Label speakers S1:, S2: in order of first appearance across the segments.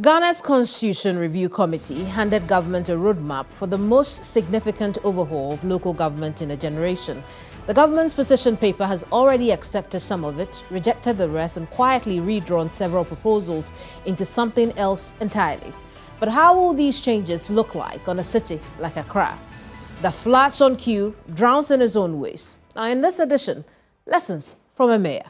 S1: Ghana's Constitution Review Committee handed government a roadmap for the most significant overhaul of local government in a generation. The government's position paper has already accepted some of it, rejected the rest, and quietly redrawn several proposals into something else entirely. But how will these changes look like on a city like Accra, that flats on queue, drowns in its own waste? Now, in this edition, lessons from a mayor.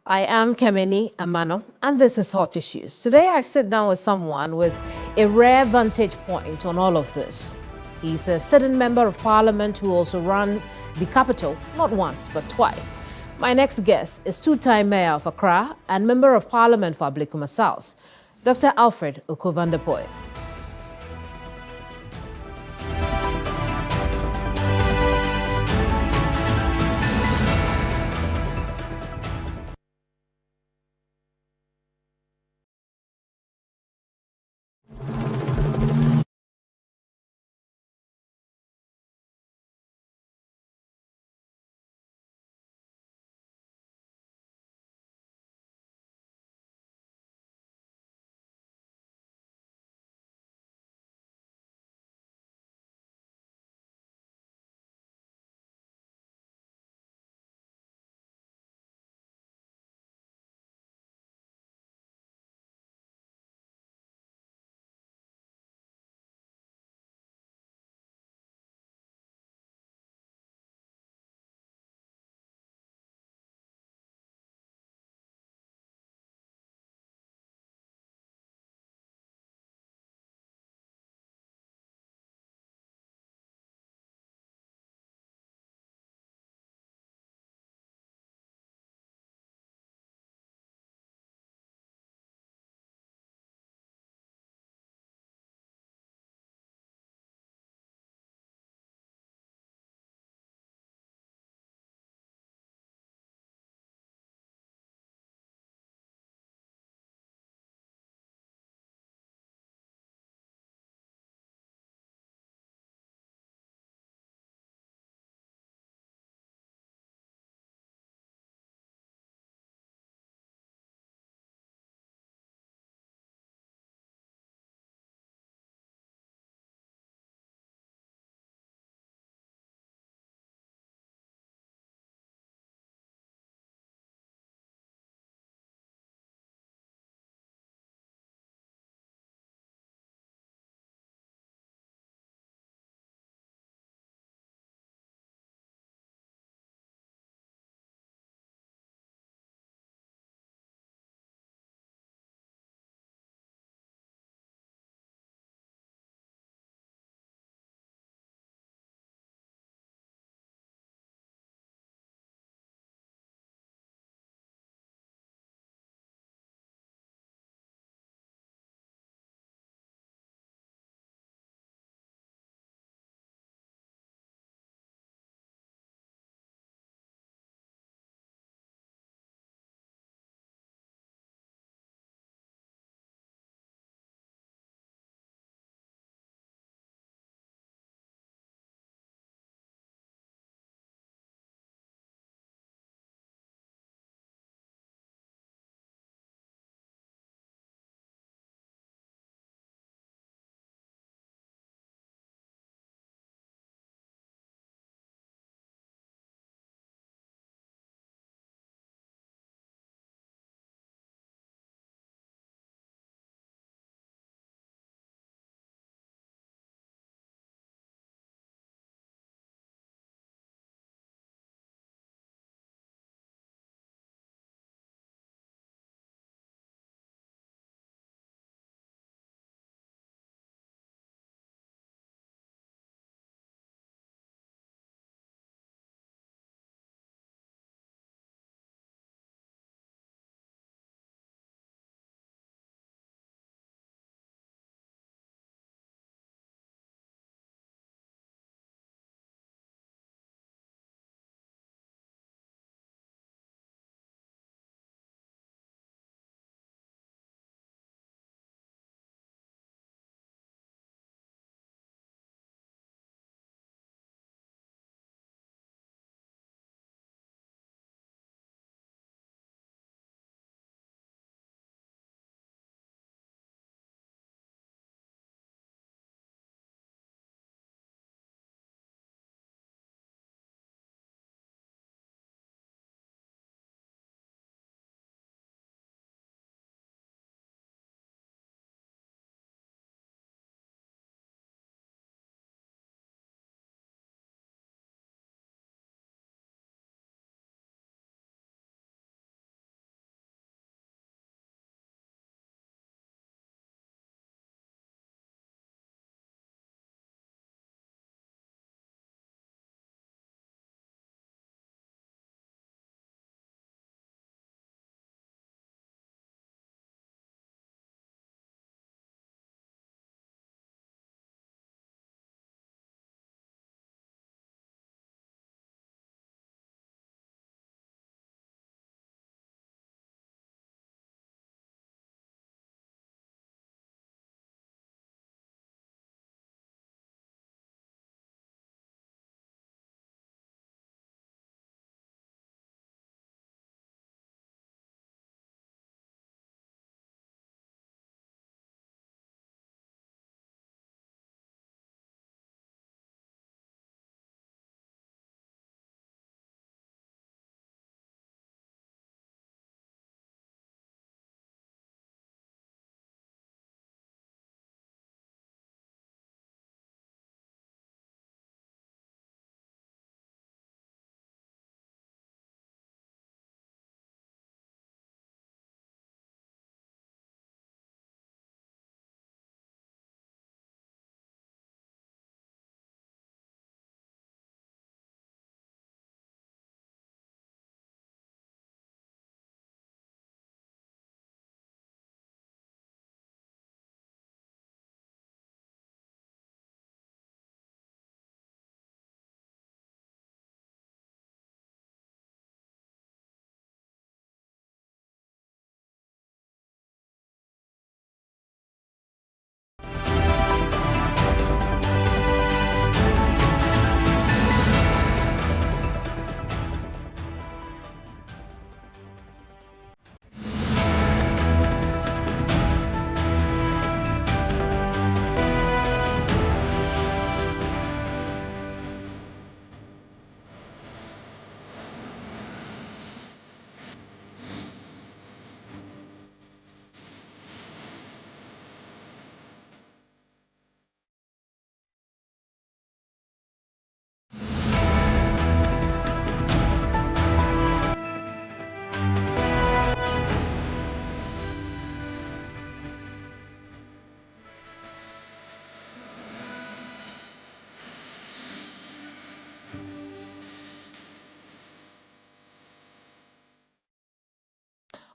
S1: I am Kemeni Amano, and this is Hot Issues. Today I sit down with someone with a rare vantage point on all of this. He's a sitting member of parliament who also ran the capital not once but twice. My next guest is two-time mayor of Accra and member of parliament for Ablekuma South, Dr. Alfred Okoe Vanderpuije.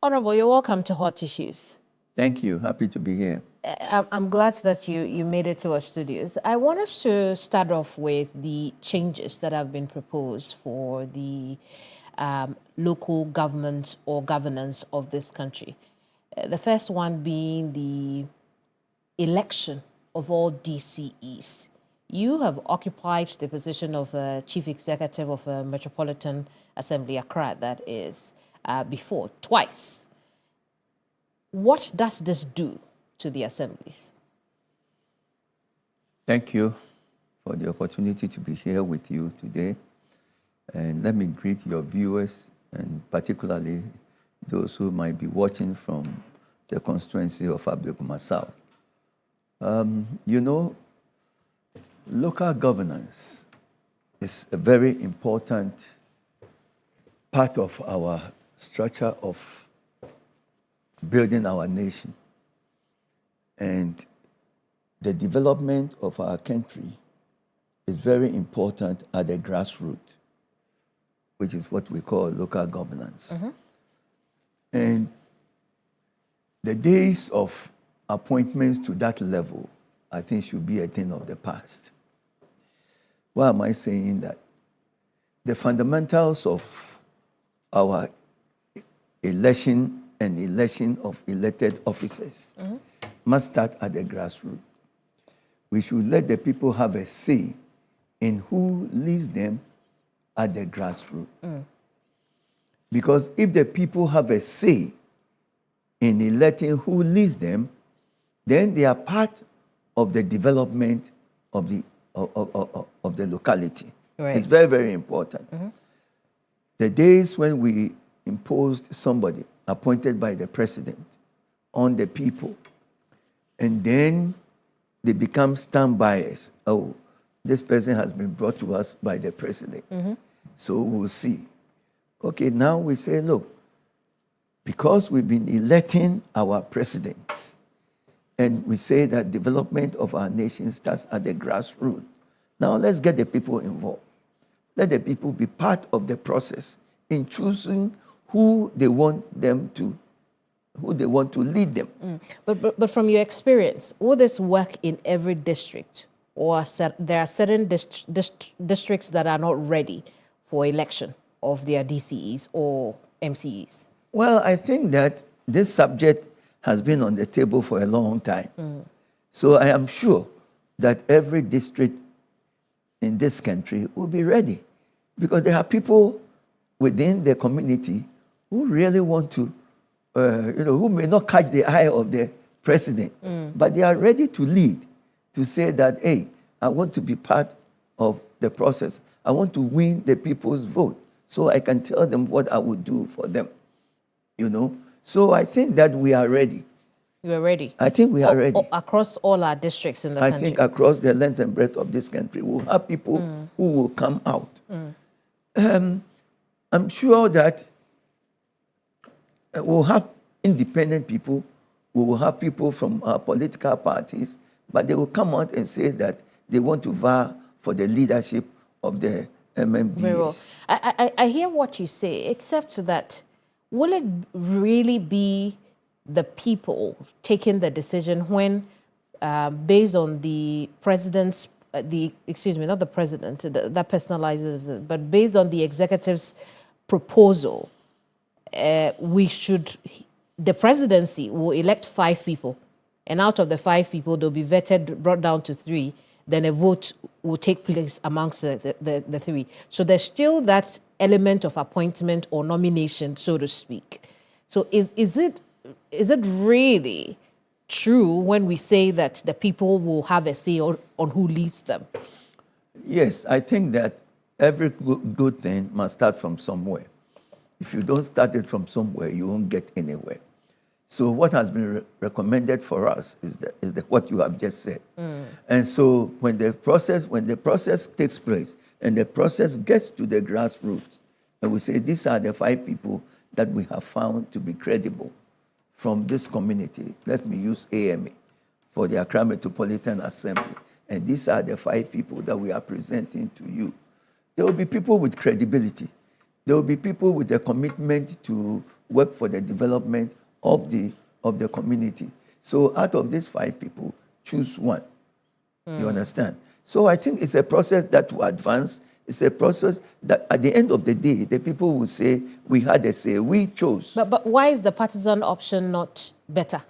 S1: Honorable, you're welcome to Hot Issues.
S2: Thank you. Happy to be here.
S1: I'm glad that you made it to our studios. I want us to start off with the changes that have been proposed for the local government or governance of this country. The first one being the election of all DCEs. You have occupied the position of Chief Executive of Metropolitan Assembly, Accra, that is, before, twice. What does this do to the assemblies?
S2: Thank you for the opportunity to be here with you today. And let me greet your viewers, and particularly those who might be watching from the constituency of Ablekuma South. You know, local governance is a very important part of our structure of building our nation. And the development of our country is very important at the grassroots, which is what we call local governance. Mm-hmm. And the days of appointments to that level, I think, should be a thing of the past. Why am I saying that? The fundamentals of our election of elected officers must start at the grassroots. We should let the people have a say in who leads them at the grassroots. Because if the people have a say in electing who leads them, then they are part of the development of the locality. Right. It's very, very important. Mm-hmm. The days when we imposed somebody appointed by the president on the people, and then they become stand-byers. Oh, this person has been brought to us by the president. Mm-hmm. So we'll see. Okay, now we say, look, because we've been electing our presidents, and we say that development of our nation starts at the grassroots. Now let's get the people involved. Let the people be part of the process in choosing who they want to lead them.
S1: But from your experience, will this work in every district, or there are certain districts that are not ready for election of their DCEs or MCEs?
S2: Well, I think that this subject has been on the table for a long time. So I am sure that every district in this country will be ready, because there are people within the community who really want to, who may not catch the eye of the president, but they are ready to lead, to say that, hey, I want to be part of the process. I want to win the people's vote so I can tell them what I would do for them, So I think that we are ready.
S1: You are ready?
S2: I think we are ready.
S1: Across all our districts in the country?
S2: I think across the length and breadth of this country, we'll have people who will come out. I'm sure that we'll have independent people, we will have people from our political parties, but they will come out and say that they want to vie for the leadership of the MMDs.
S1: Very well. I hear what you say, except that will it really be the people taking the decision when, based on the president's, not the president, that personalizes it, but based on the executive's proposal, the presidency will elect 5 people, and out of the 5 people, they'll be vetted, brought down to 3, then a vote will take place amongst the 3. So there's still that element of appointment or nomination, so to speak. So is it really true when we say that the people will have a say on who leads them?
S2: Yes, I think that every good thing must start from somewhere. If you don't start it from somewhere, you won't get anywhere. So what has been recommended for us is what you have just said. And so when the process takes place and the process gets to the grassroots, and we say these are the 5 people that we have found to be credible from this community. Let me use AMA for the Accra Metropolitan Assembly. And these are the 5 people that we are presenting to you. There will be people with credibility. There will be people with a commitment to work for the development of the community. So out of these 5 people, choose one. You understand? So I think it's a process that will advance. It's a process that at the end of the day, the people will say, we had a say, we chose.
S1: But why is the partisan option not better?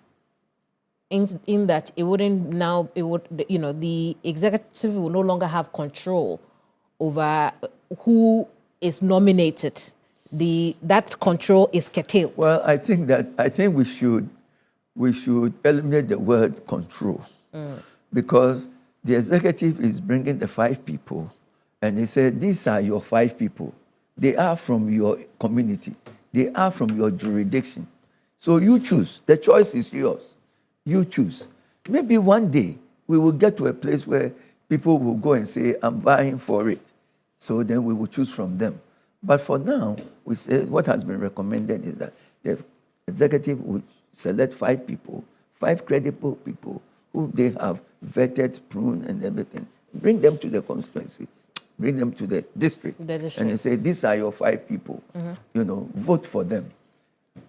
S1: In that it wouldn't now, it would, the executive will no longer have control over who is nominated. That control is curtailed.
S2: Well, I think we should eliminate the word control, because the executive is bringing the 5 people, and they said, these are your 5 people. They are from your community. They are from your jurisdiction. So you choose. The choice is yours. You choose. Maybe one day we will get to a place where people will go and say, I'm vying for it. So then we will choose from them. But for now, we say what has been recommended is that the executive will select 5 people, 5 credible people who they have vetted, pruned, and everything. Bring them to the constituency, bring them to the district. And they say, these are your 5 people. Vote for them.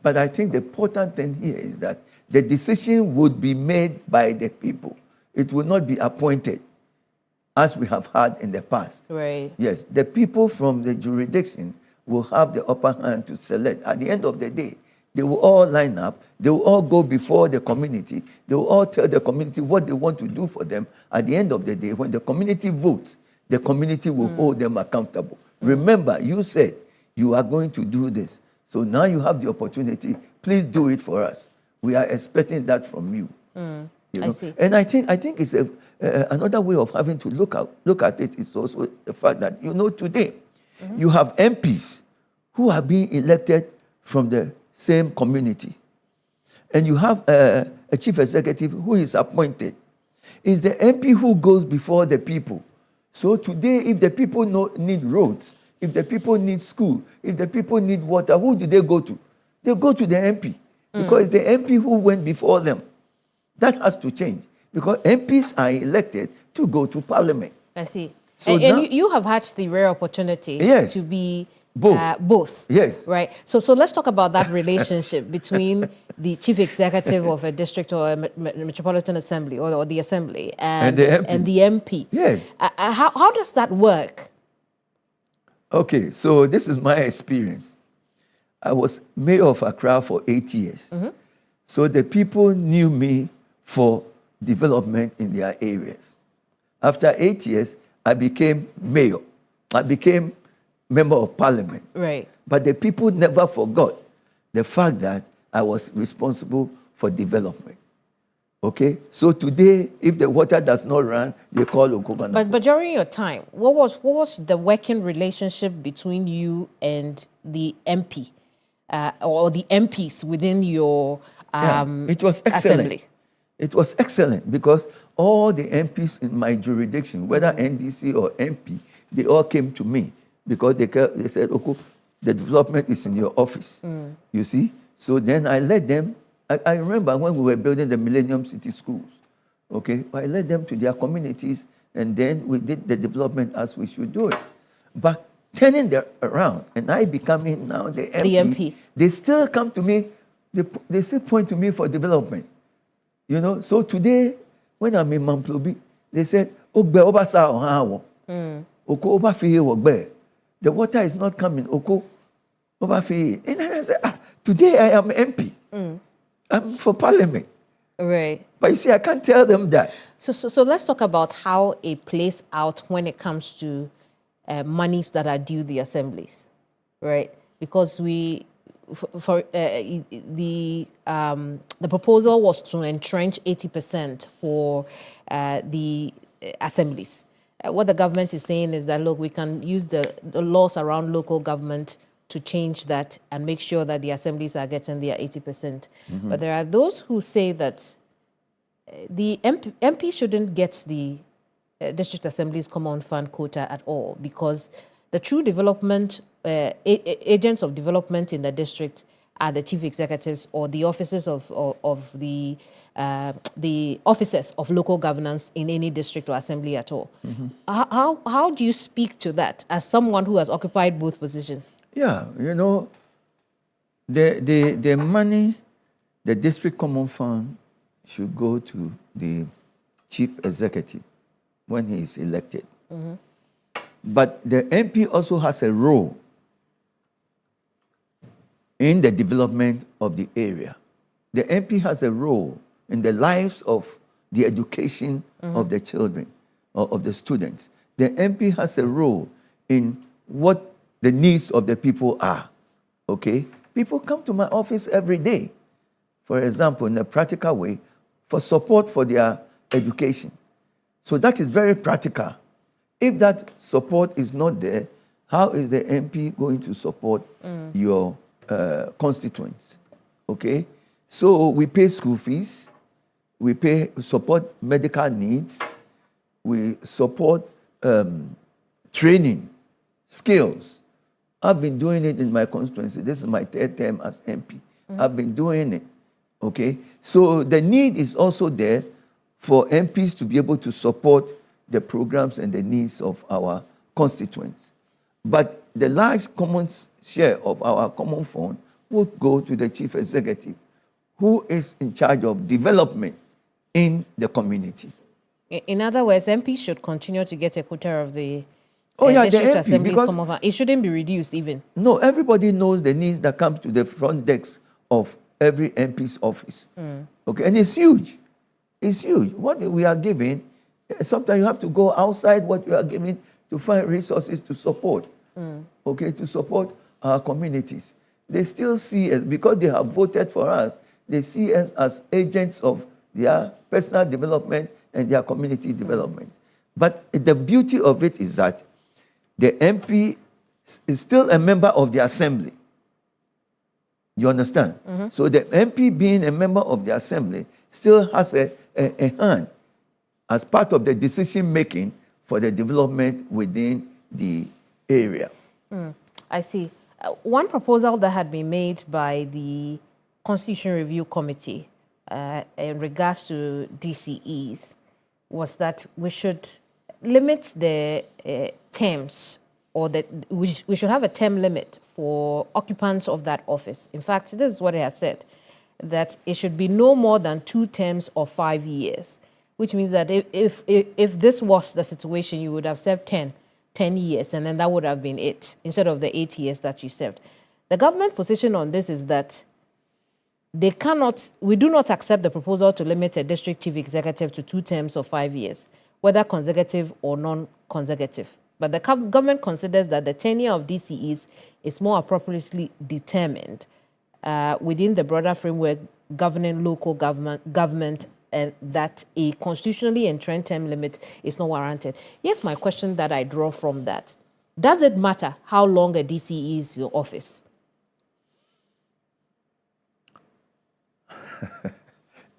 S2: But I think the important thing here is that the decision would be made by the people. It will not be appointed, as we have had in the past.
S1: Right.
S2: Yes, the people from the jurisdiction will have the upper hand to select. At the end of the day, they will all line up. They will all go before the community. They will all tell the community what they want to do for them. At the end of the day, when the community votes, the community will hold them accountable. Remember, you said you are going to do this. So now you have the opportunity. Please do it for us. We are expecting that from you. I see. And I think it's another way of having to look at it is also the fact that, today you have MPs who are being elected from the same community. And you have a chief executive who is appointed. It's the MP who goes before the people. So today, if the people need roads, if the people need school, if the people need water, who do they go to? They go to the MP. Because it's the MP who went before them. That has to change, because MPs are elected to go to Parliament.
S1: I see.
S2: So
S1: and you have had the rare opportunity to be both.
S2: Yes.
S1: Right. So let's talk about that relationship between the chief executive of a district or a metropolitan assembly or the assembly and the MP.
S2: Yes.
S1: How does that work?
S2: Okay, so this is my experience. I was mayor of Accra for 8 years. So the people knew me for development in their areas. After 8 years, I became mayor. I became member of parliament.
S1: Right.
S2: But the people never forgot the fact that I was responsible for development. Okay? So today, if the water does not run, they call Okoe Vanderpuije.
S1: But during your time, what was the working relationship between you and the MP? Or the MPs within your
S2: it was excellent.
S1: assembly?
S2: It was excellent because all the MPs in my jurisdiction, whether NDC or MP, they all came to me because they said, Okoe, the development is in your office. You see? So then I led them. I remember when we were building the Millennium City schools, okay? I led them to their communities, and then we did the development as we should do it. But turning them around, and I becoming now the MP, they still come to me, they still point to me for development. So today, when I'm in Mamplobi, they said, the water is not coming, Okoe. And I said, today I am MP. I'm for parliament.
S1: Right.
S2: But you see, I can't tell them that.
S1: So let's talk about how it plays out when it comes to monies that are due the assemblies, right? Because the proposal was to entrench 80% for the assemblies. What the government is saying is that, look, we can use the laws around local government to change that and make sure that the assemblies are getting their 80%. But there are those who say that the MP shouldn't get the district assemblies common fund quota at all, because the true development agents of development in the district are the chief executives or the officers of the officers of local governance in any district or assembly at all. How do you speak to that as someone who has occupied both positions?
S2: Yeah, you know, the money, the district common fund should go to the chief executive when he is elected. But the MP also has a role in the development of the area. The MP has a role in the lives of the education of the children, or of the students. The MP has a role in what the needs of the people are, okay? People come to my office every day, for example, in a practical way, for support for their education. So that is very practical. If that support is not there, how is the MP going to support your constituents? Okay? So we pay school fees, we support medical needs, we support training, skills. I've been doing it in my constituency. This is my third term as MP. I've been doing it. Okay? So the need is also there for MPs to be able to support the programs and the needs of our constituents. But the large common share of our common fund would go to the chief executive, who is in charge of development in the community.
S1: In other words, MPs should continue to get a quota of the
S2: MP,
S1: district assembly's common fund. It shouldn't be reduced even.
S2: No, everybody knows the needs that come to the front desk of every MP's office. Okay, and it's huge. It's huge. What we are giving, sometimes you have to go outside what you are giving to find resources to support. Okay, to support our communities. They still see us, because they have voted for us, they see us as agents of their personal development and their community development. But the beauty of it is that the MP is still a member of the assembly. You understand? So the MP, being a member of the assembly, still has a hand as part of the decision making for the development within the area.
S1: I see. One proposal that had been made by the Constitution Review Committee in regards to DCEs was that we should limit the terms, or that we should have a term limit for occupants of that office. In fact, this is what it has said, that it should be no more than 2 terms or 5 years, which means that if this was the situation, you would have served 10 years, and then that would have been it, instead of the 8 years that you served. The government position on this is that we do not accept the proposal to limit a district chief executive to 2 terms or 5 years, whether consecutive or non-consecutive. But the government considers that the tenure of DCEs is more appropriately determined within the broader framework governing local government, and that a constitutionally entrenched term limit is not warranted. Here's my question that I draw from that. Does it matter how long a DCE is in office?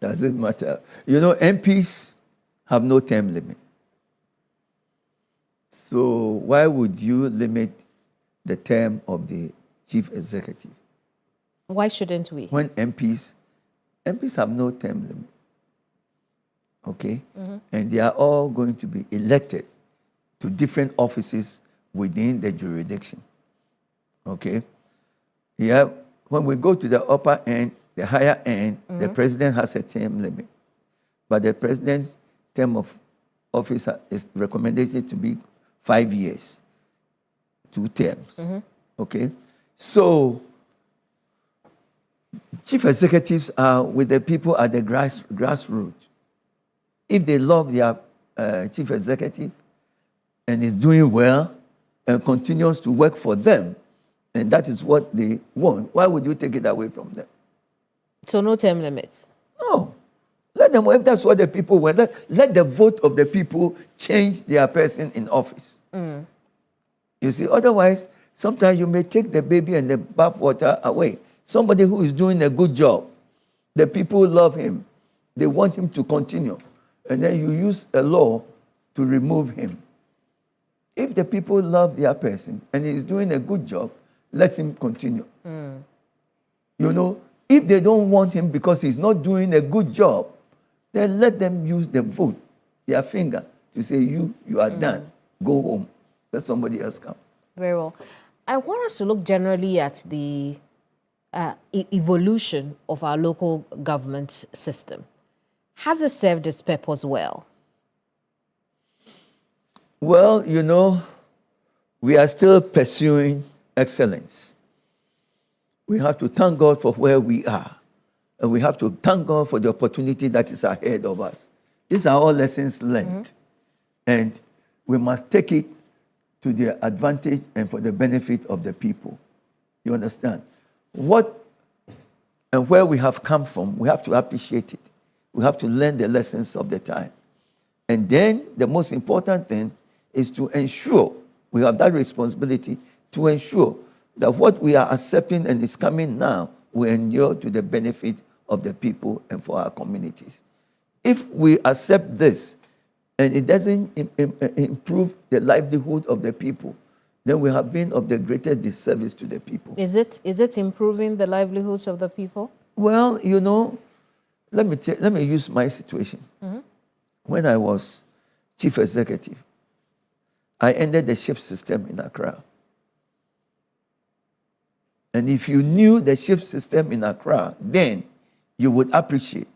S2: Does it matter? You know, MPs have no term limit. So why would you limit the term of the chief executive?
S1: Why shouldn't we?
S2: When MPs have no term limit. Okay? And they are all going to be elected to different offices within the jurisdiction. Okay? Yeah, when we go to the upper end, the higher end, the president has a term limit. But the president's term of office is recommended to be 5 years, 2 terms. Okay? So, chief executives are with the people at the grassroots. If they love their chief executive and is doing well and continues to work for them, and that is what they want, why would you take it away from them?
S1: So no term limits?
S2: No. Let them, if that's what the people want, let the vote of the people change their person in office. You see, otherwise, sometimes you may take the baby and the bathwater away. Somebody who is doing a good job, the people love him. They want him to continue. And then you use a law to remove him. If the people love their person and he's doing a good job, let him continue. You know, if they don't want him because he's not doing a good job, then let them use the vote, their finger, to say, you are done. Go home. Let somebody else come.
S1: Very well. I want us to look generally at the evolution of our local government system. Has it served its purpose well?
S2: Well, you know, we are still pursuing excellence. We have to thank God for where we are. And we have to thank God for the opportunity that is ahead of us. These are all lessons learned. And we must take it to their advantage and for the benefit of the people. You understand? What and where we have come from, we have to appreciate it. We have to learn the lessons of the time. And then the most important thing is to ensure, we have that responsibility to ensure that what we are accepting and is coming now will endure to the benefit of the people and for our communities. If we accept this and it doesn't improve the livelihood of the people, then we have been of the greatest disservice to the people.
S1: Is it improving the livelihoods of the people?
S2: Well, you know, let me use my situation. When I was chief executive, I ended the shift system in Accra. And if you knew the shift system in Accra, then you would appreciate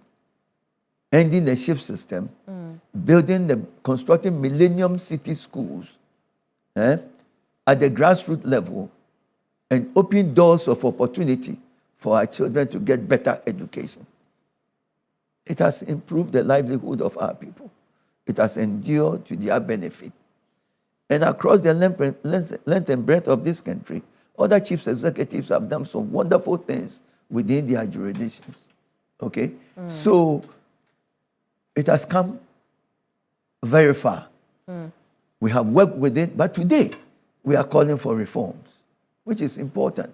S2: ending the shift system, constructing Millennium City schools at the grassroots level, and open doors of opportunity for our children to get better education. It has improved the livelihood of our people. It has endured to their benefit. And across the length and breadth of this country, other chief executives have done some wonderful things within their jurisdictions. Okay? So it has come very far. We have worked with it, but today we are calling for reforms, which is important.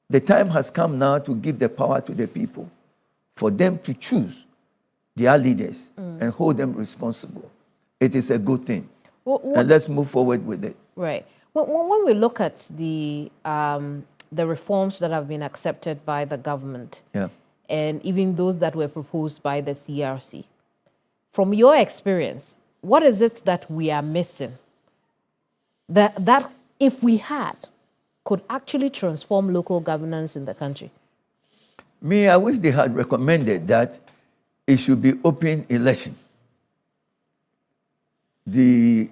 S2: The time has come now to give the power to the people, for them to choose their leaders and hold them responsible. It is a good thing. And let's move forward with it.
S1: Right. When we look at the reforms that have been accepted by the government, and even those that were proposed by the CRC, from your experience, what is it that we are missing that if we had, could actually transform local governance in the country?
S2: Me, I wish they had recommended that it should be open election. The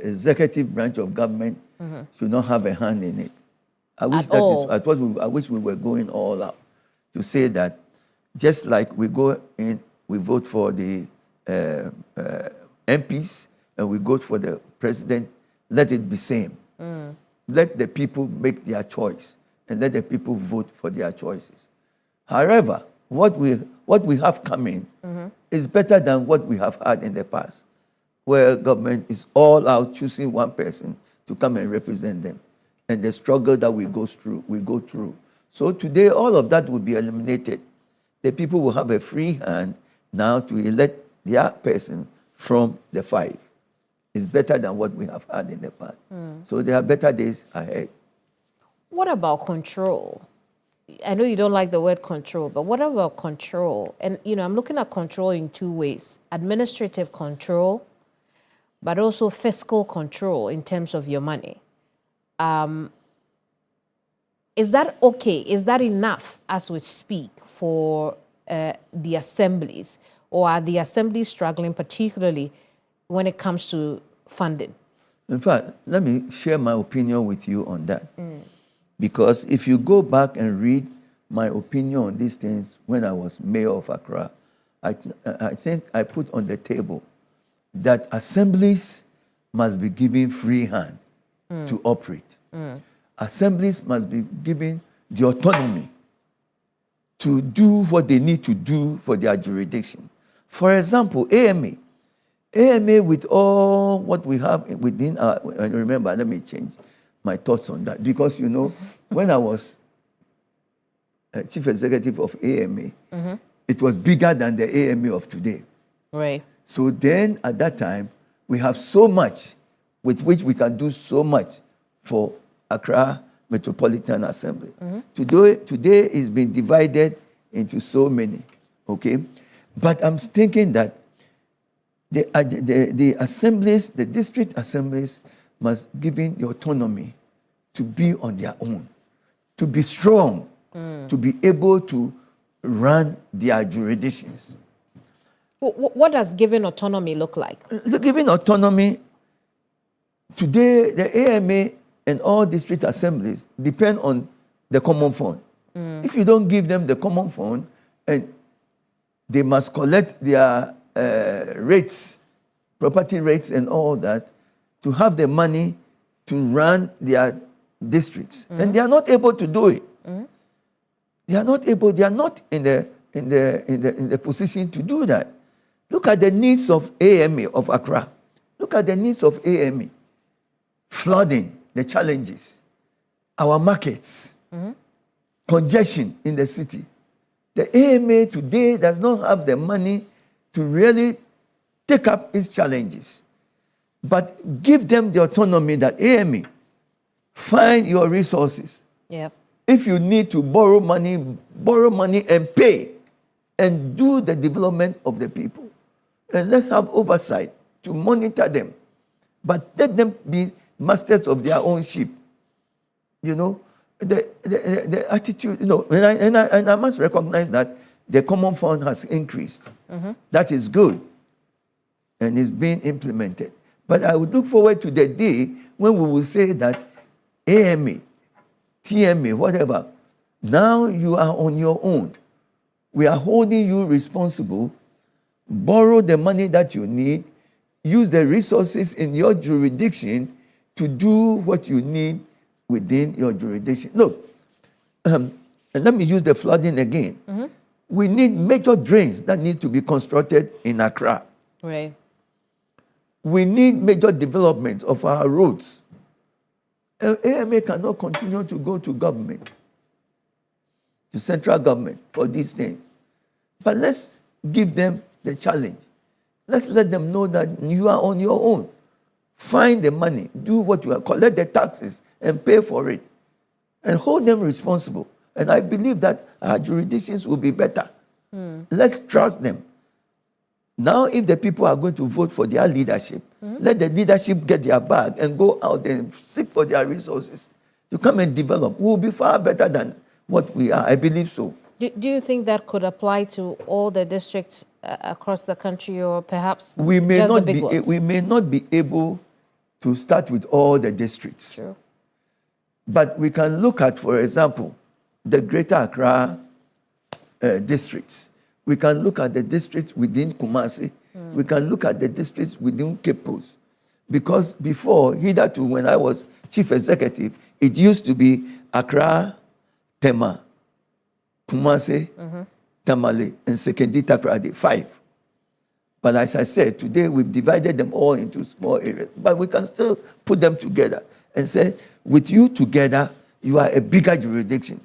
S2: executive branch of government should not have a hand in it. I wish we were going all out to say that, just like we go in, we vote for the MPs and we vote for the president, let it be same. Let the people make their choice and let the people vote for their choices. However, what we have coming is better than what we have had in the past, where government is all out choosing one person to come and represent them, and the struggle that we go through. So today, all of that will be eliminated. The people will have a free hand now to elect their person from the five. It's better than what we have had in the past. So there are better days ahead.
S1: What about control? I know you don't like the word control, but what about control? And, I'm looking at control in two ways: administrative control, but also fiscal control in terms of your money. Is that okay? Is that enough as we speak for the assemblies? Or are the assemblies struggling, particularly when it comes to funding?
S2: In fact, let me share my opinion with you on that. Because if you go back and read my opinion on these things when I was mayor of Accra, I think I put on the table that assemblies must be given free hand to operate. Assemblies must be given the autonomy to do what they need to do for their jurisdiction. For example, AMA with all what we have within our, and remember, let me change my thoughts on that, because, when I was chief executive of AMA, it was bigger than the AMA of today.
S1: Right.
S2: So then, at that time, we have so much with which we can do so much for Accra Metropolitan Assembly. Today it's been divided into so many, okay? But I'm thinking that the assemblies, the district assemblies, must give in the autonomy to be on their own, to be strong, to be able to run their jurisdictions.
S1: What does giving autonomy look like?
S2: The giving autonomy, today the AMA and all district assemblies depend on the common fund. If you don't give them the common fund, and they must collect their rates, property rates and all that, to have the money to run their districts. And they are not able to do it. They are not able, they are not in the position to do that. Look at the needs of AMA of Accra. Look at the needs of AMA. Flooding, the challenges, our markets, congestion in the city. The AMA today does not have the money to really take up its challenges. But give them the autonomy that AMA, find your resources.
S1: Yep.
S2: If you need to borrow money and pay and do the development of the people. And let's have oversight to monitor them. But let them be masters of their own ship. You know, the attitude, you know, and I must recognize that the common fund has increased. That is good. And it's being implemented. But I would look forward to the day when we will say that AMA, TMA, whatever, now you are on your own. We are holding you responsible. Borrow the money that you need. Use the resources in your jurisdiction to do what you need within your jurisdiction. Look, and let me use the flooding again. We need major drains that need to be constructed in Accra.
S1: Right.
S2: We need major developments of our roads. AMA cannot continue to go to government, to central government for these things. But let's give them the challenge. Let's let them know that you are on your own. Find the money, do what you are, collect the taxes and pay for it. And hold them responsible. And I believe that our jurisdictions will be better. Let's trust them. Now, if the people are going to vote for their leadership, let the leadership get their bag and go out and seek for their resources to come and develop. We'll be far better than what we are. I believe so.
S1: Do you think that could apply to all the districts across the country, or perhaps
S2: we may
S1: just
S2: not
S1: the big ones?
S2: We may not be able to start with all the districts.
S1: Sure.
S2: But we can look at, for example, the Greater Accra districts. We can look at the districts within Kumasi. We can look at the districts within Cape Coast. Because before, hitherto, when I was chief executive, it used to be Accra, Tema, Kumasi, Tamale, and Sekendi Takrady, 5. But as I said, today we've divided them all into small areas. But we can still put them together and say, with you together, you are a bigger jurisdiction.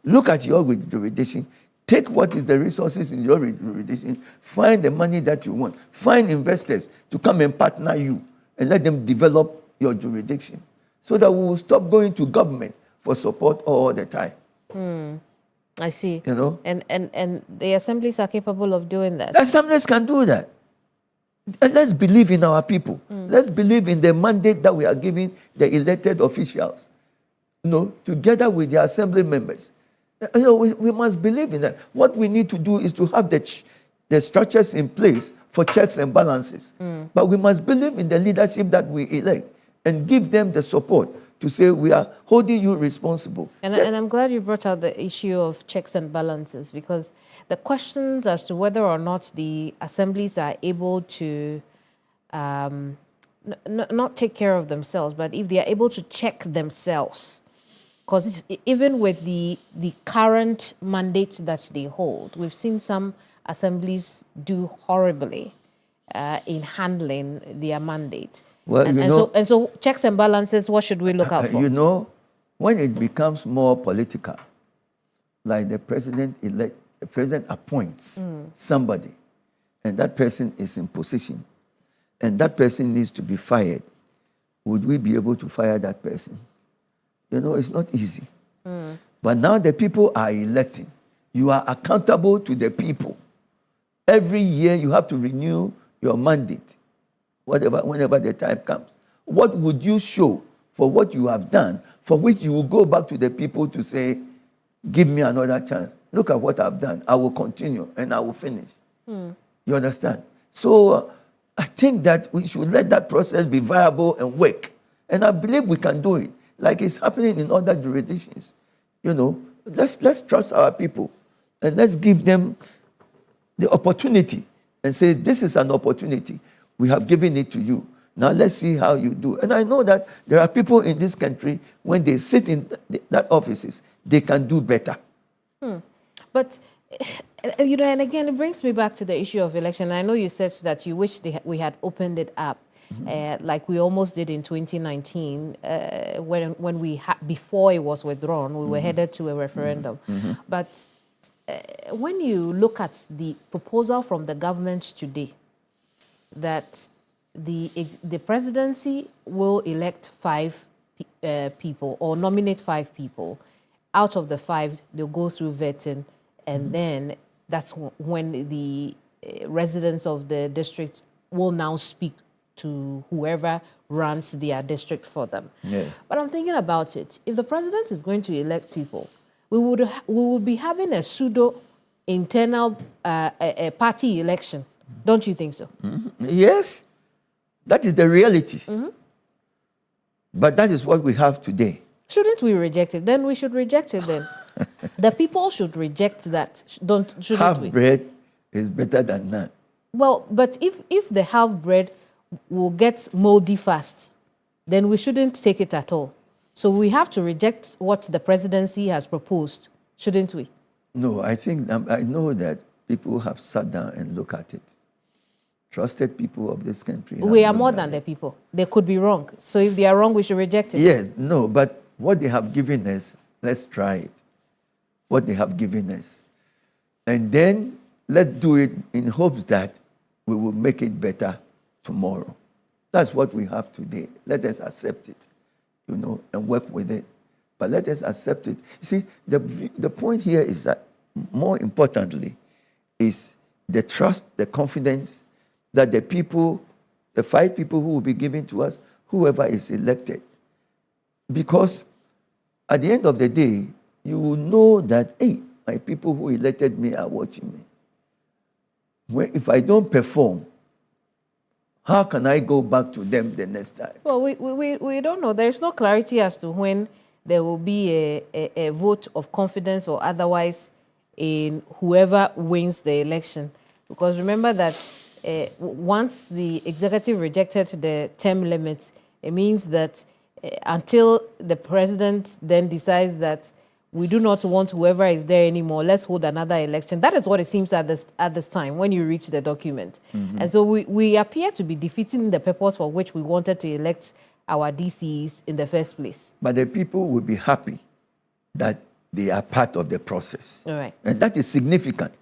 S2: Look at your jurisdiction. Take what is the resources in your jurisdiction. Find the money that you want. Find investors to come and partner you and let them develop your jurisdiction so that we will stop going to government for support all the time.
S1: I see.
S2: You know?
S1: And the assemblies are capable of doing that.
S2: The assemblies can do that. And let's believe in our people. Let's believe in the mandate that we are giving the elected officials, you know, together with the assembly members. You know, we must believe in that. What we need to do is to have the structures in place for checks and balances. But we must believe in the leadership that we elect and give them the support to say we are holding you responsible.
S1: And I'm glad you brought out the issue of checks and balances, because the questions as to whether or not the assemblies are able to not take care of themselves, but if they are able to check themselves. Because even with the current mandate that they hold, we've seen some assemblies do horribly in handling their mandate.
S2: Well,
S1: and so checks and balances, what should we look out for?
S2: You know, when it becomes more political, like the president appoints somebody, and that person is in position, and that person needs to be fired, would we be able to fire that person? You know, it's not easy. But now the people are electing. You are accountable to the people. Every year you have to renew your mandate, whenever the time comes. What would you show for what you have done, for which you will go back to the people to say, give me another chance. Look at what I've done. I will continue and I will finish. You understand? So I think that we should let that process be viable and work. And I believe we can do it, like it's happening in other jurisdictions. You know, let's trust our people and let's give them the opportunity and say, this is an opportunity. We have given it to you. Now let's see how you do. And I know that there are people in this country, when they sit in that offices, they can do better.
S1: But, you know, and again, it brings me back to the issue of election. I know you said that you wish we had opened it up, like we almost did in 2019, when before it was withdrawn, we were headed to a referendum. But when you look at the proposal from the government today, that the presidency will elect 5 people or nominate 5 people. Out of the 5, they'll go through vetting, and then that's when the residents of the district will now speak to whoever runs their district for them.
S2: Yeah.
S1: But I'm thinking about it. If the president is going to elect people, we would be having a pseudo internal party election. Don't you think so?
S2: Yes, that is the reality. But that is what we have today.
S1: Shouldn't we reject it? Then we should reject it then. The people should reject that, shouldn't we?
S2: Half bread is better than none.
S1: Well, but if the half bread will get moldy fast, then we shouldn't take it at all. So we have to reject what the presidency has proposed, shouldn't we?
S2: No, I think, I know that people have sat down and looked at it. Trusted people of this country.
S1: We are more than the people. They could be wrong. So if they are wrong, we should reject it.
S2: Yes, no, but what they have given us, let's try it. What they have given us. And then let's do it in hopes that we will make it better tomorrow. That's what we have today. Let us accept it, you know, and work with it. But let us accept it. You see, the point here is that, more importantly, is the trust, the confidence that the people, the 5 people who will be given to us, whoever is elected. Because at the end of the day, you will know that, hey, my people who elected me are watching me. If I don't perform, how can I go back to them the next time?
S1: Well, we don't know. There is no clarity as to when there will be a vote of confidence or otherwise in whoever wins the election. Because remember that once the executive rejected the term limits, it means that until the president then decides that we do not want whoever is there anymore, let's hold another election. That is what it seems at this time when you reach the document. And so we appear to be defeating the purpose for which we wanted to elect our DCs in the first place.
S2: But the people will be happy that they are part of the process.
S1: All right.
S2: And that is significant.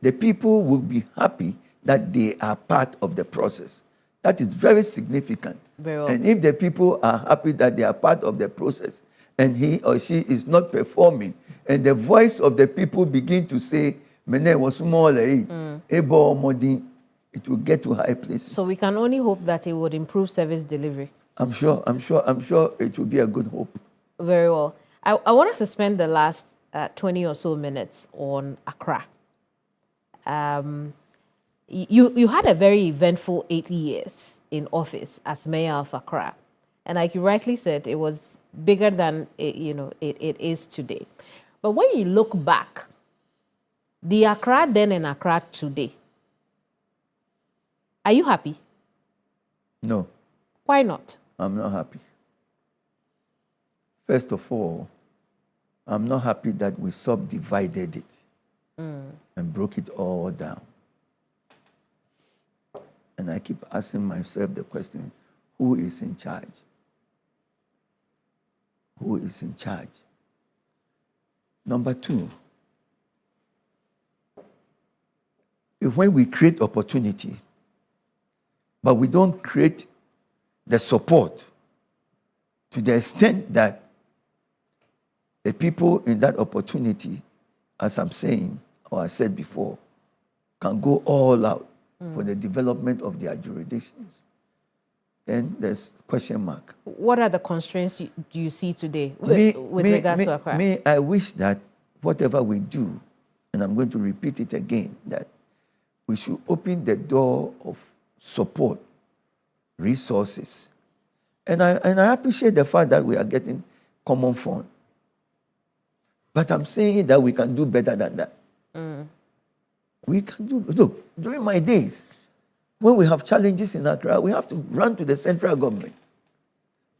S2: The people will be happy that they are part of the process. That is very significant.
S1: Very well.
S2: And if the people are happy that they are part of the process, and he or she is not performing, and the voice of the people begin to say, "Mene was small, it will get to high places."
S1: So we can only hope that it would improve service delivery.
S2: I'm sure it will be a good hope.
S1: Very well. I want us to spend the last 20 or so minutes on Accra. You had a very eventful 8 years in office as mayor of Accra. And like you rightly said, it was bigger than it is today. But when you look back, the Accra then and Accra today, are you happy?
S2: No.
S1: Why not?
S2: I'm not happy. First of all, I'm not happy that we subdivided it and broke it all down. And I keep asking myself the question, who is in charge? Who is in charge? Number 2, when we create opportunity, but we don't create the support to the extent that the people in that opportunity, as I'm saying, or I said before, can go all out for the development of their jurisdictions, then there's question mark.
S1: What are the constraints do you see today with regards to Accra?
S2: I wish that whatever we do, and I'm going to repeat it again, that we should open the door of support, resources. And I appreciate the fact that we are getting common fund. But I'm saying that we can do better than that. We can do, look, during my days, when we have challenges in Accra, we have to run to the central government.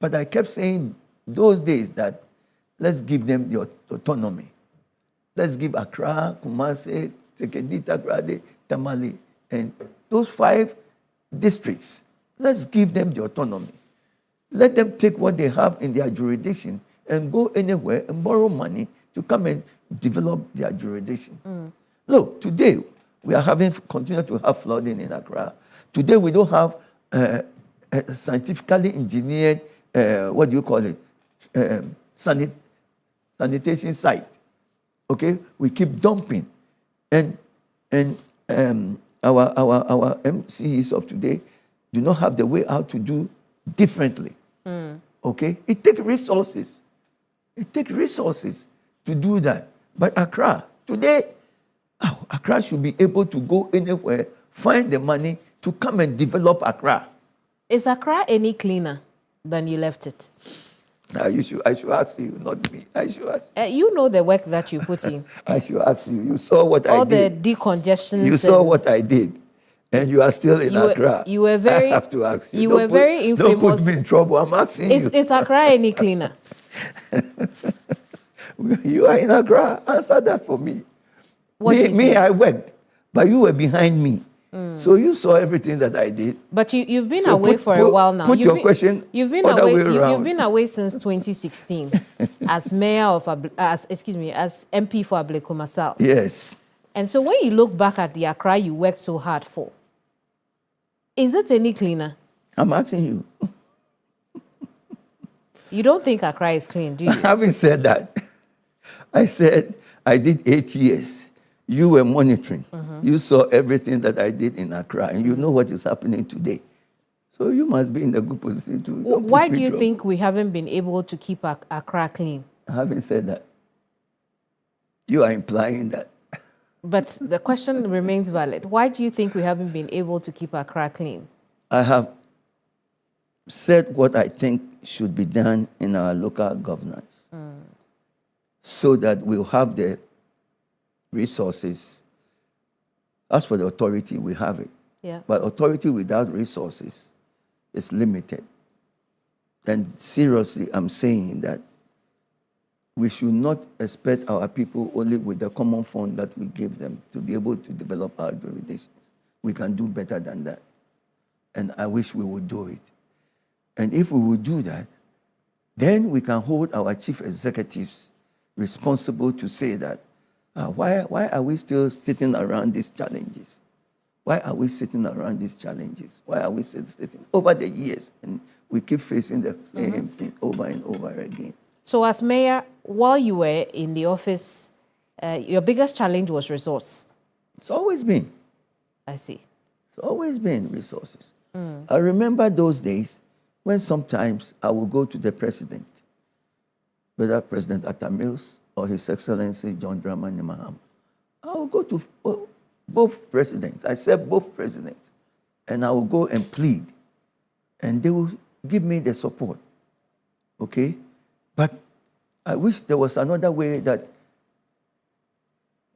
S2: But I kept saying those days that let's give them the autonomy. Let's give Accra, Kumasi, Tekedita, Grade, Tamale, and those 5 districts, let's give them the autonomy. Let them take what they have in their jurisdiction and go anywhere and borrow money to come and develop their jurisdiction. Look, today, we are continue to have flooding in Accra. Today, we don't have a scientifically engineered, what do you call it, sanitation site. Okay, we keep dumping, and our MCs of today do not have the way out to do differently. Okay, it takes resources. It takes resources to do that. But Accra today, Accra should be able to go anywhere, find the money to come and develop Accra.
S1: Is Accra any cleaner than you left it?
S2: I should ask you, not me. I should ask you.
S1: You know the work that you put in.
S2: I should ask you. You saw what I did.
S1: All the decongestion.
S2: You saw what I did. And you are still in Accra.
S1: You were very.
S2: I have to ask you.
S1: You were very infamous.
S2: Don't put me in trouble. I'm asking you.
S1: Is Accra any cleaner?
S2: You are in Accra. Answer that for me. Me, I worked, but you were behind me. So you saw everything that I did.
S1: But you've been away for a while now.
S2: Put your question.
S1: You've been away since 2016 as mayor of as MP for Ablekuma South.
S2: Yes.
S1: And so when you look back at the Accra you worked so hard for, is it any cleaner?
S2: I'm asking you.
S1: You don't think Accra is clean, do you?
S2: Having said that, I said I did 8 years. You were monitoring. You saw everything that I did in Accra, and you know what is happening today. So you must be in a good position to.
S1: Why do you think we haven't been able to keep Accra clean?
S2: Having said that, you are implying that.
S1: But the question remains valid. Why do you think we haven't been able to keep Accra clean?
S2: I have said what I think should be done in our local governance so that we'll have the resources. As for the authority, we have it.
S1: Yeah.
S2: But authority without resources is limited. And seriously, I'm saying that we should not expect our people only with the common fund that we give them to be able to develop our jurisdictions. We can do better than that. And I wish we would do it. And if we would do that, then we can hold our chief executives responsible to say that, why are we still sitting around these challenges? Why are we sitting around these challenges? Why are we sitting over the years and we keep facing the same thing over and over again?
S1: So as mayor, while you were in the office, your biggest challenge was resource.
S2: It's always been.
S1: I see.
S2: It's always been resources. I remember those days when sometimes I would go to the president, whether President Atta Mills or His Excellency John Dramani Mahama. I will go to both presidents. I said both presidents. And I will go and plead. And they will give me the support. Okay? But I wish there was another way that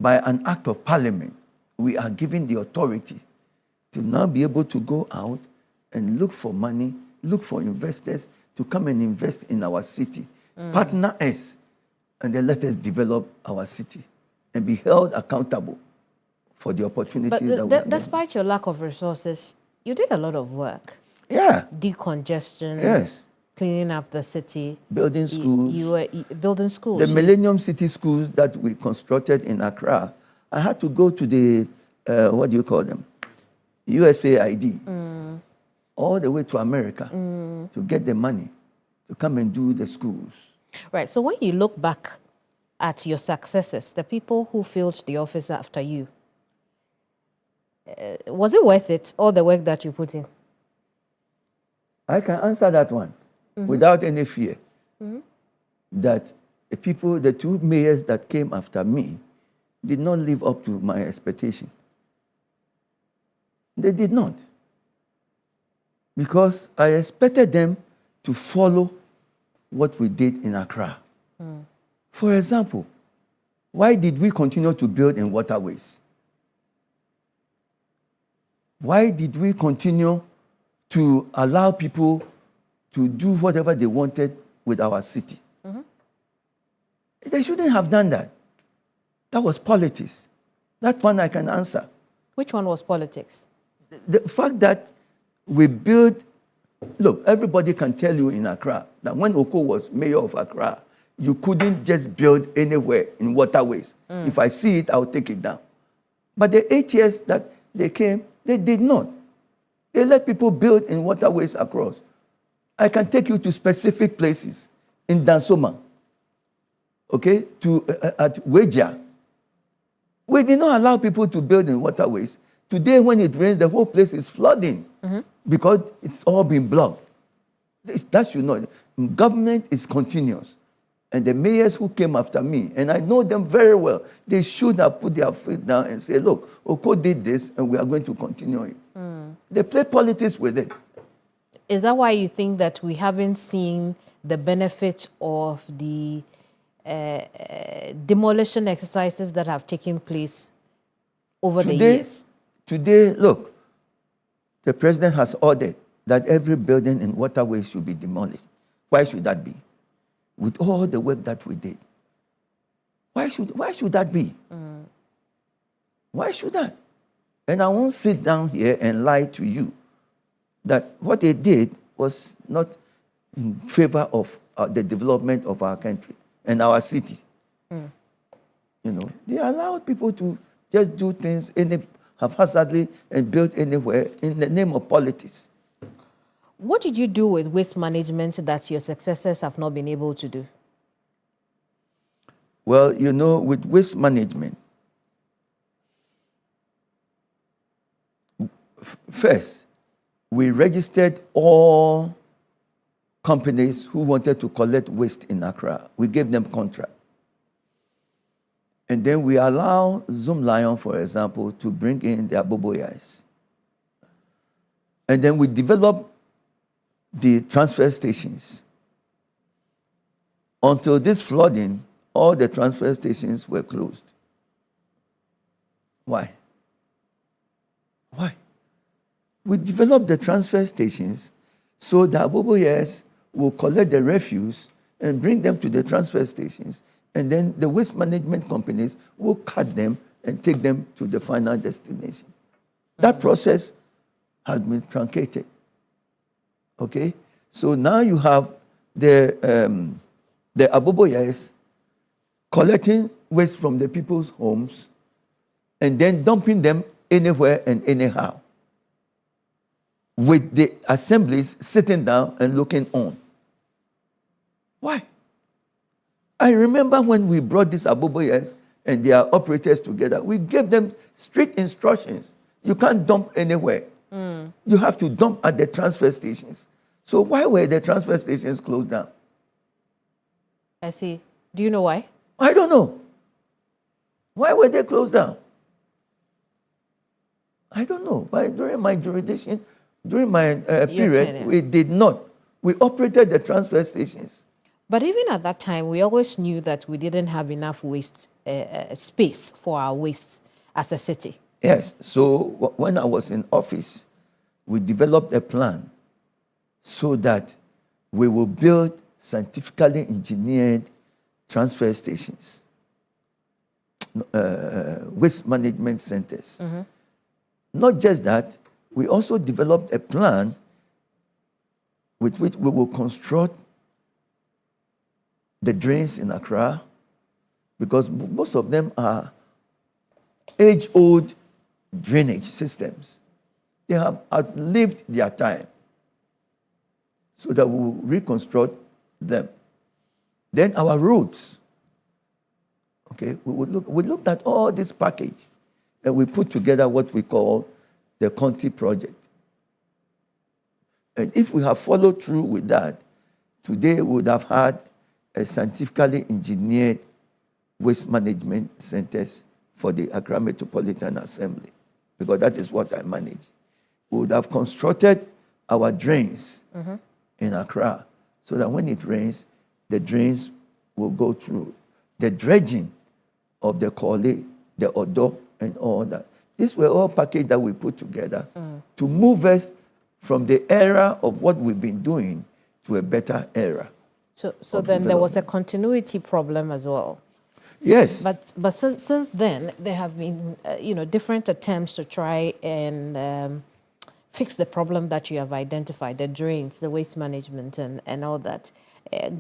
S2: by an act of parliament, we are given the authority to now be able to go out and look for money, look for investors to come and invest in our city. Partner us, and then let us develop our city and be held accountable for the opportunities that we have.
S1: Despite your lack of resources, you did a lot of work.
S2: Yeah.
S1: Decongestion.
S2: Yes.
S1: Cleaning up the city.
S2: Building schools.
S1: You were building schools.
S2: The Millennium City schools that we constructed in Accra, I had to go to the, what do you call them? USAID. All the way to America to get the money to come and do the schools.
S1: Right. So when you look back at your successors, the people who filled the office after you, was it worth it, all the work that you put in?
S2: I can answer that one without any fear. That the two mayors that came after me did not live up to my expectation. They did not. Because I expected them to follow what we did in Accra. For example, why did we continue to build in waterways? Why did we continue to allow people to do whatever they wanted with our city? They shouldn't have done that. That was politics. That one I can answer.
S1: Which one was politics?
S2: The fact that we built, look, everybody can tell you in Accra that when Okoe was mayor of Accra, you couldn't just build anywhere in waterways. If I see it, I'll take it down. But the 8 years that they came, they did not. They let people build in waterways across. I can take you to specific places in Dansoma, okay, at Weja. We did not allow people to build in waterways. Today, when it rains, the whole place is flooding because it's all been blocked. That should not. Government is continuous. And the mayors who came after me, and I know them very well, they should have put their feet down and say, look, Okoe did this, and we are going to continue it. They play politics with it.
S1: Is that why you think that we haven't seen the benefit of the demolition exercises that have taken place over the years?
S2: Today, look, the president has ordered that every building in waterways should be demolished. Why should that be? With all the work that we did. Why should that be? Why should that? And I won't sit down here and lie to you that what they did was not in favor of the development of our country and our city. You know, they allowed people to just do things haphazardly and build anywhere in the name of politics.
S1: What did you do with waste management that your successors have not been able to do?
S2: Well, you know, with waste management, first, we registered all companies who wanted to collect waste in Accra. We gave them contract. And then we allow Zoom Lion, for example, to bring in their boboyas. And then we developed the transfer stations. Until this flooding, all the transfer stations were closed. Why? Why? We developed the transfer stations so that boboyas will collect the refuse and bring them to the transfer stations, and then the waste management companies will cut them and take them to the final destination. That process has been truncated. Okay? So now you have the aboboyas collecting waste from the people's homes and then dumping them anywhere and anyhow, with the assemblies sitting down and looking on. Why? I remember when we brought these aboboyas and their operators together, we gave them strict instructions. You can't dump anywhere. You have to dump at the transfer stations. So why were the transfer stations closed down?
S1: I see. Do you know why?
S2: I don't know. Why were they closed down? I don't know. But during my jurisdiction, during my period, we did not. We operated the transfer stations.
S1: But even at that time, we always knew that we didn't have enough waste space for our waste as a city.
S2: Yes. So when I was in office, we developed a plan so that we will build scientifically engineered transfer stations, waste management centers. Not just that, we also developed a plan with which we will construct the drains in Accra, because most of them are age-old drainage systems. They have outlived their time, so that we will reconstruct them. Then our roads. Okay, we looked at all this package, and we put together what we call the Conti project. And if we have followed through with that, today we would have had a scientifically engineered waste management centers for the Accra Metropolitan Assembly, because that is what I manage. We would have constructed our drains in Accra so that when it rains, the drains will go through. The dredging of the Kole, the Odo, and all that. These were all packages that we put together to move us from the era of what we've been doing to a better era.
S1: So then there was a continuity problem as well.
S2: Yes.
S1: But since then, there have been different attempts to try and fix the problem that you have identified, the drains, the waste management, and all that.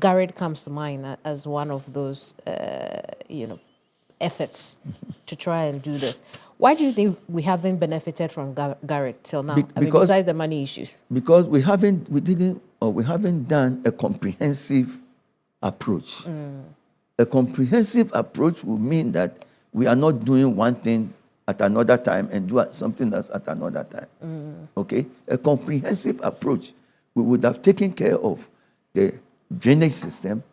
S1: Garrett comes to mind as one of those efforts to try and do this. Why do you think we haven't benefited from Garrett till now? Besides the money issues.
S2: Because we haven't done a comprehensive approach. A comprehensive approach will mean that we are not doing one thing at another time and do something else at another time. Okay? A comprehensive approach. We would have taken care of the drainage system,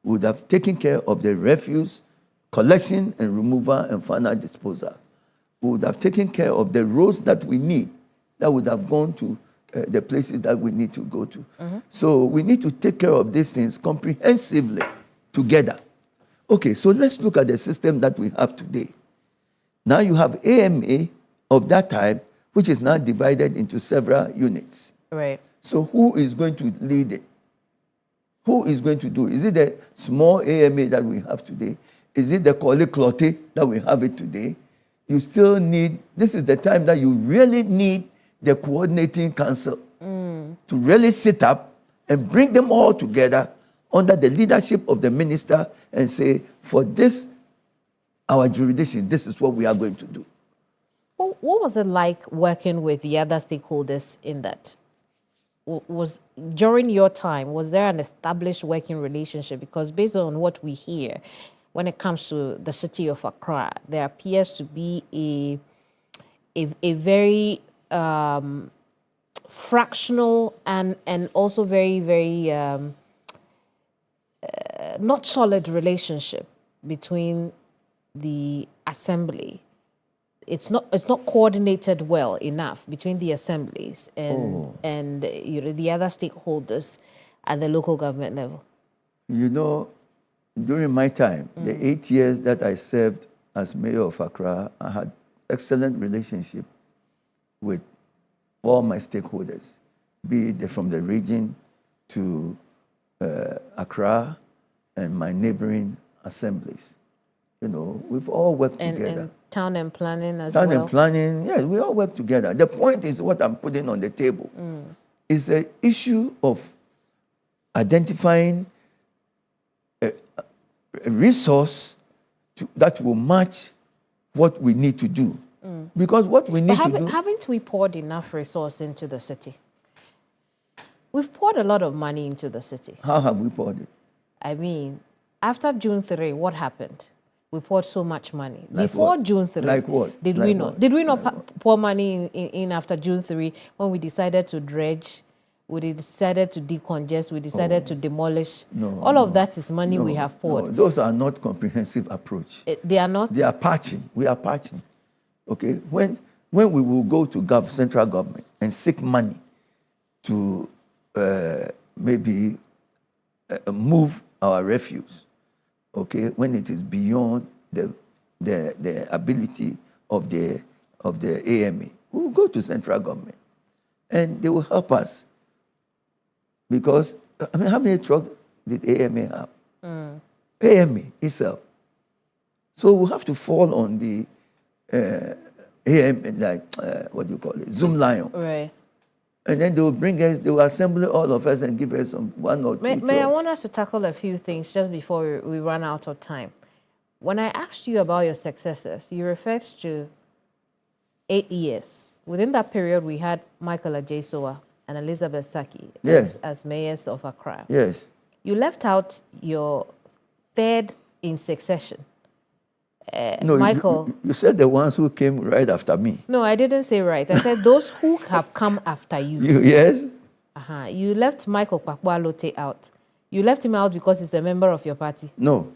S2: we would have taken care of the refuse collection and removal and final disposal. We would have taken care of the roads that we need, that would have gone to the places that we need to go to. So we need to take care of these things comprehensively together. Okay, so let's look at the system that we have today. Now you have AMA of that type, which is now divided into several units.
S1: Right.
S2: So who is going to lead it? Who is going to do it? Is it the small AMA that we have today? Is it the Kole Clote that we have it today? You still need, this is the time that you really need the coordinating council to really sit up and bring them all together under the leadership of the minister and say, for this, our jurisdiction, this is what we are going to do.
S1: What was it like working with the other stakeholders in that? Was during your time, was there an established working relationship? Because based on what we hear, when it comes to the city of Accra, there appears to be a very fractional and also very, very not solid relationship between the assembly. It's not coordinated well enough between the assemblies and the other stakeholders at the local government level.
S2: During my time, the 8 years that I served as mayor of Accra, I had excellent relationship with all my stakeholders, be it from the region to Accra and my neighboring assemblies. We've all worked together.
S1: And town and planning as well?
S2: Town and planning, yes, we all work together. The point is what I'm putting on the table. It's the issue of identifying a resource that will match what we need to do. Because what we need to do...
S1: Haven't we poured enough resource into the city? We've poured a lot of money into the city.
S2: How have we poured it?
S1: I mean, after June 3, what happened? We poured so much money.
S2: Like
S1: Before
S2: what?
S1: June 3,
S2: Like what?
S1: Did
S2: Like
S1: we not?
S2: what?
S1: Did we not pour money in after June 3 when we decided to dredge, we decided to decongest, we decided to demolish? All of that is money we have poured.
S2: No, those are not comprehensive approach.
S1: They are not?
S2: They are patching. We are patching. Okay? When we will go to central government and seek money to maybe move our refuse, okay, when it is beyond the ability of the AMA, we will go to central government, and they will help us. Because how many trucks did AMA have? AMA itself. So we have to fall on the AMA, what do you call it, Zoom Lion.
S1: Right.
S2: And then they will bring us, they will assemble all of us and give us one or two.
S1: May I want us to tackle a few things just before we run out of time. When I asked you about your successes, you referred to 8 years. Within that period, we had Michael Ajesowa and Elizabeth Saki as mayors of Accra.
S2: Yes.
S1: You left out your third in succession,
S2: No,
S1: Michael.
S2: you said the ones who came right after me.
S1: No, I didn't say right. I said those who have come after you.
S2: Yes?
S1: You left Michael Kwakwa out. You left him out because he's a member of your party.
S2: No.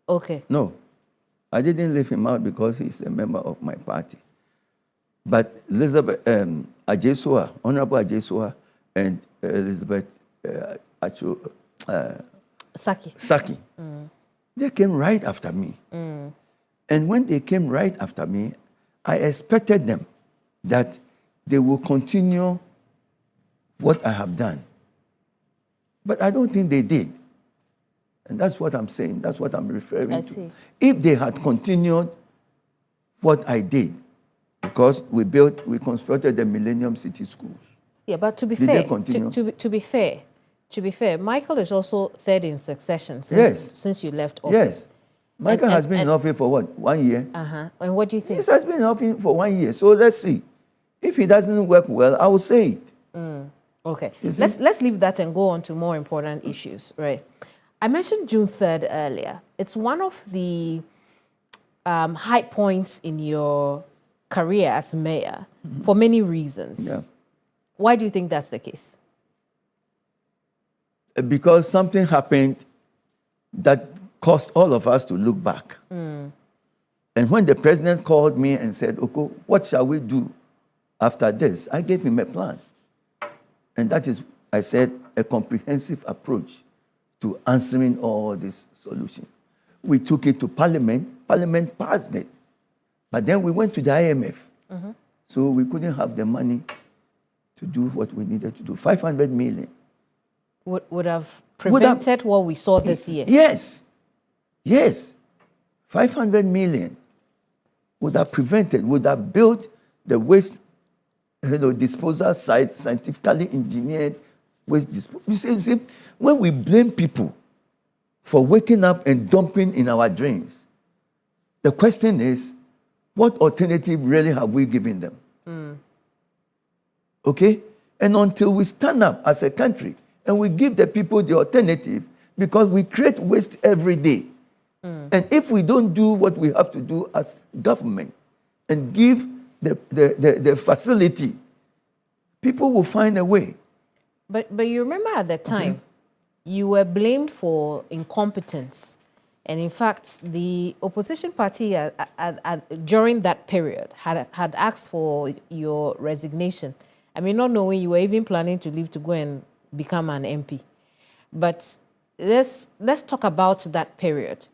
S1: Okay.
S2: No. I didn't leave him out because he's a member of my party. But Elizabeth Ajesua, Honorable Ajesua, and Elizabeth Saki, they came right after me. And when they came right after me, I expected them that they will continue what I have done. But I don't think they did. And that's what I'm saying. That's what I'm referring to. If they had continued what I did, because we constructed the Millennium City Schools.
S1: Yeah, but to be
S2: did
S1: fair,
S2: they continue?
S1: To be fair, Michael is also third in succession since you left office.
S2: Yes. Michael has been in office for what? 1 year?
S1: And what do you think?
S2: He has been in office for 1 year. So let's see. If he doesn't work well, I will say it.
S1: Okay. Let's leave that and go on to more important issues, right? I mentioned June 3rd earlier. It's one of the high points in your career as mayor for many reasons.
S2: Yeah.
S1: Why do you think that's the case?
S2: Because something happened that caused all of us to look back. And when the president called me and said, Okoe, what shall we do after this? I gave him a plan. And that is, I said, a comprehensive approach to answering all these solutions. We took it to Parliament. Parliament passed it. But then we went to the IMF. So we couldn't have the money to do what we needed to do. 500 million.
S1: Would have prevented what we saw this year.
S2: Yes. Yes. 500 million would have prevented, would have built the waste disposal site, scientifically engineered waste disposal. You see, when we blame people for waking up and dumping in our drains, the question is, what alternative really have we given them? Okay? And until we stand up as a country and we give the people the alternative, because we create waste every day. And if we don't do what we have to do as government and give the facility, people will find a way.
S1: But you remember at the time, you were blamed for incompetence. And in fact, the opposition party during that period had asked for your resignation. I mean, not knowing you were even planning to leave to go and become an MP. But let's talk about that period.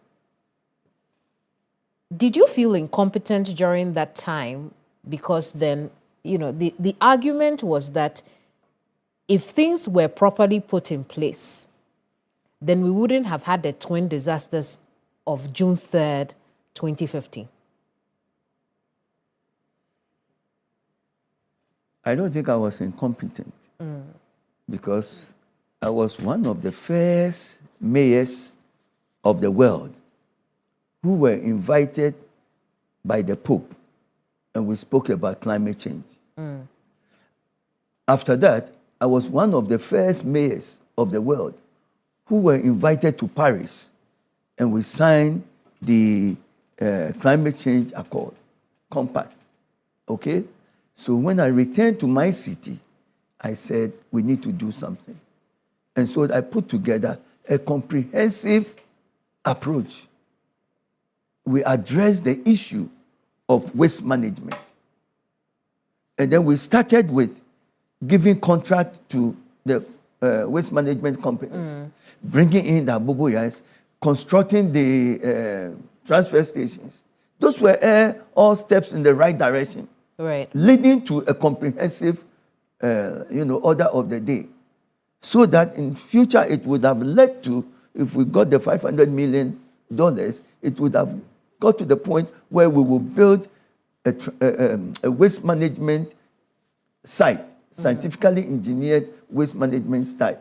S1: Did you feel incompetent during that time? Because then, the argument was that if things were properly put in place, then we wouldn't have had the twin disasters of June 3rd, 2015.
S2: I don't think I was incompetent because I was one of the first mayors of the world who were invited by the Pope, and we spoke about climate change. After that, I was one of the first mayors of the world who were invited to Paris, and we signed the climate change accord, compact. Okay? So when I returned to my city, I said, we need to do something. And so I put together a comprehensive approach. We addressed the issue of waste management. And then we started with giving contract to the waste management companies, bringing in the Aboboyas, constructing the transfer stations. Those were all steps in the right direction, leading to a comprehensive, order of the day, so that in future it would have led to, if we got the $500 million, it would have got to the point where we will build a waste management site, scientifically engineered waste management site.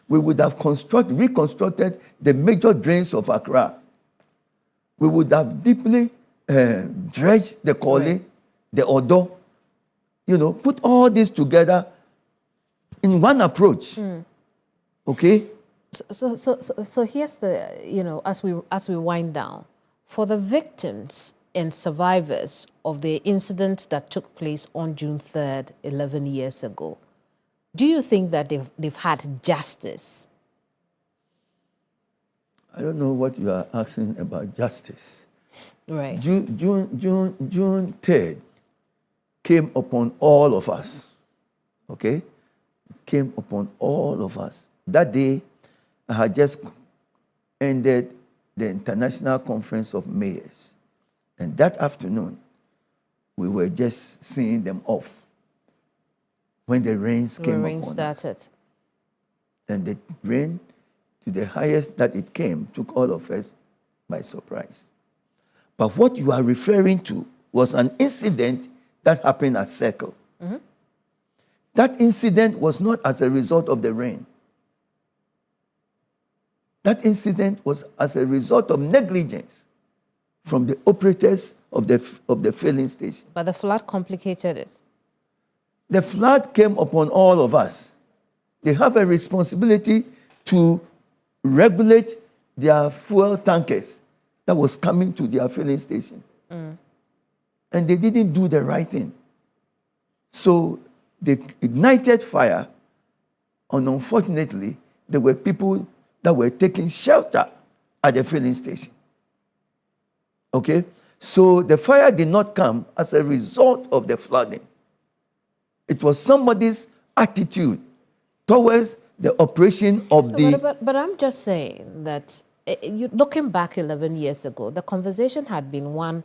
S2: We would have reconstructed the major drains of Accra. We would have deeply dredged the Kole, the Odo, put all this together in one approach. Okay?
S1: So here's the, as we wind down, For the victims and survivors of the incident that took place on June 3rd, 11 years ago, do you think that they've had justice?
S2: I don't know what you are asking about justice.
S1: Right.
S2: June 3rd came upon all of us, okay? It came upon all of us. That day, I had just ended the International Conference of Mayors. And that afternoon, we were just seeing them off when the rains came upon
S1: started.
S2: us. And the rain, to the highest that it came, took all of us by surprise. But what you are referring to was an incident that happened at Circle. Mm-hmm. That incident was not as a result of the rain. That incident was as a result of negligence from the operators of the filling station.
S1: But the flood complicated it.
S2: The flood came upon all of us. They have a responsibility to regulate their fuel tankers that was coming to their filling station. Mm. And they didn't do the right thing. So they ignited fire, and unfortunately, there were people that were taking shelter at the filling station. Okay? So the fire did not come as a result of the flooding. It was somebody's attitude towards the operation of
S1: But I'm just saying that, looking back 11 years ago, the conversation had been one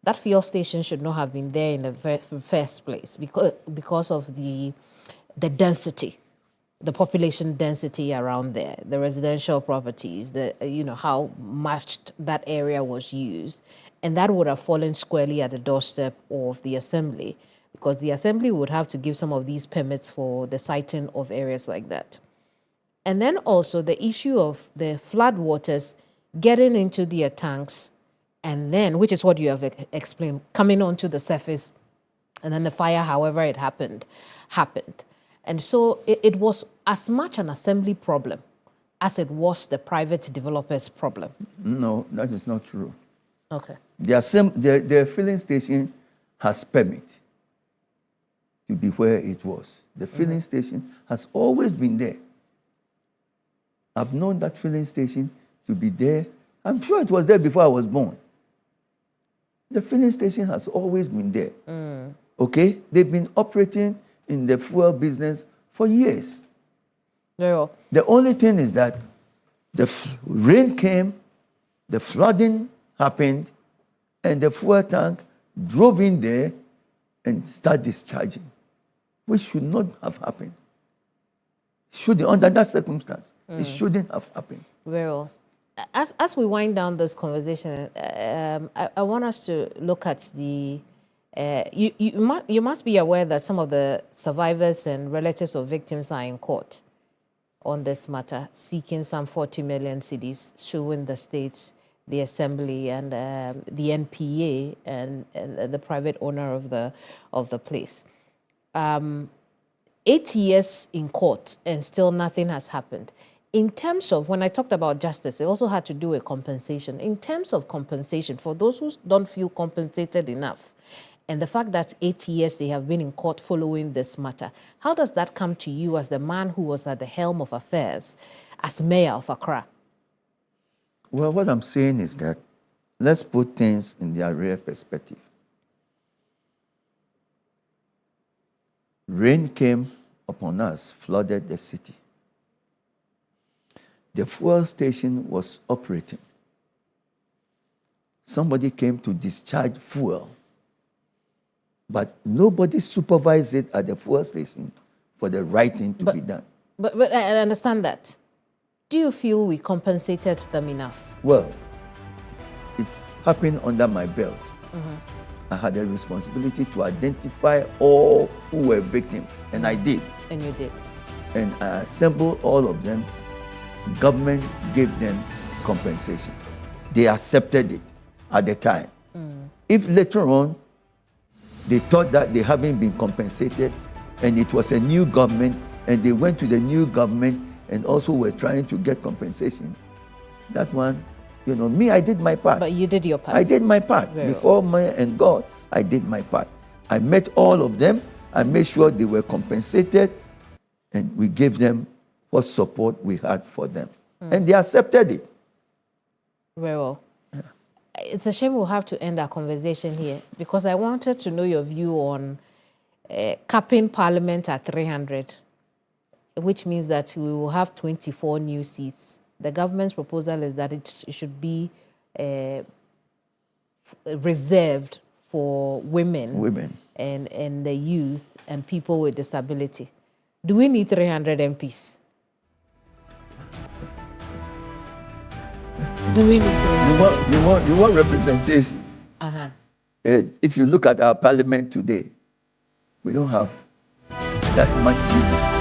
S1: that fuel station should not have been there in the first place because of the density, the population density around there, the residential properties, how much that area was used. And that would have fallen squarely at the doorstep of the assembly, because the assembly would have to give some of these permits for the siting of areas like that. And then also the issue of the flood waters getting into their tanks, and then, which is what you have explained, coming onto the surface, and then the fire, however it happened. And so it was as much an assembly problem as it was the private developer's problem.
S2: No, that is not true.
S1: Okay.
S2: The filling station has permit to be where it was. The filling station has always been there. I've known that filling station to be there. I'm sure it was there before I was born. The filling station has always been there. Mm. Okay? They've been operating in the fuel business for years.
S1: Yeah.
S2: The only thing is that the rain came, the flooding happened, and the fuel tank drove in there and started discharging, which should not have happened. Under that circumstance, it shouldn't have happened.
S1: Well, as we wind down this conversation, I want us to look at the. You must be aware that some of the survivors and relatives of victims are in court on this matter, seeking some 40 million cedis, suing the states, the assembly, and the NPA and the private owner of the place. 8 years in court and still nothing has happened. In terms of, when I talked about justice, it also had to do with compensation. In terms of compensation, for those who don't feel compensated enough, and the fact that 8 years they have been in court following this matter, how does that come to you as the man who was at the helm of affairs as mayor of Accra?
S2: Well, what I'm saying is that let's put things in their real perspective. Rain came upon us, flooded the city. The fuel station was operating. Somebody came to discharge fuel, but nobody supervised it at the fuel station for the right thing to be done.
S1: But I understand that. Do you feel we compensated them enough?
S2: Well, it happened under my belt. Mm-hmm. I had a responsibility to identify all who were victims, and I did.
S1: And you did.
S2: And I assembled all of them. Government gave them compensation. They accepted it at the time. Mm. If later on they thought that they haven't been compensated and it was a new government and they went to the new government and also were trying to get compensation, that one You know, me, I did my part.
S1: But you did your part.
S2: I did my part.
S1: Very
S2: Before me and God, I did my part. I met all of them. I made sure they were compensated, and we gave them what support we had for them. And they accepted it.
S1: Very well. It's a shame we'll have to end our conversation here, because I wanted to know your view on capping Parliament at 300, which means that we will have 24 new seats. The government's proposal is that it should be reserved for women and the youth and people with disability. Do we need 300 MPs? Do we need 300?
S2: You want representation. If you look at our parliament today, we don't have that much people.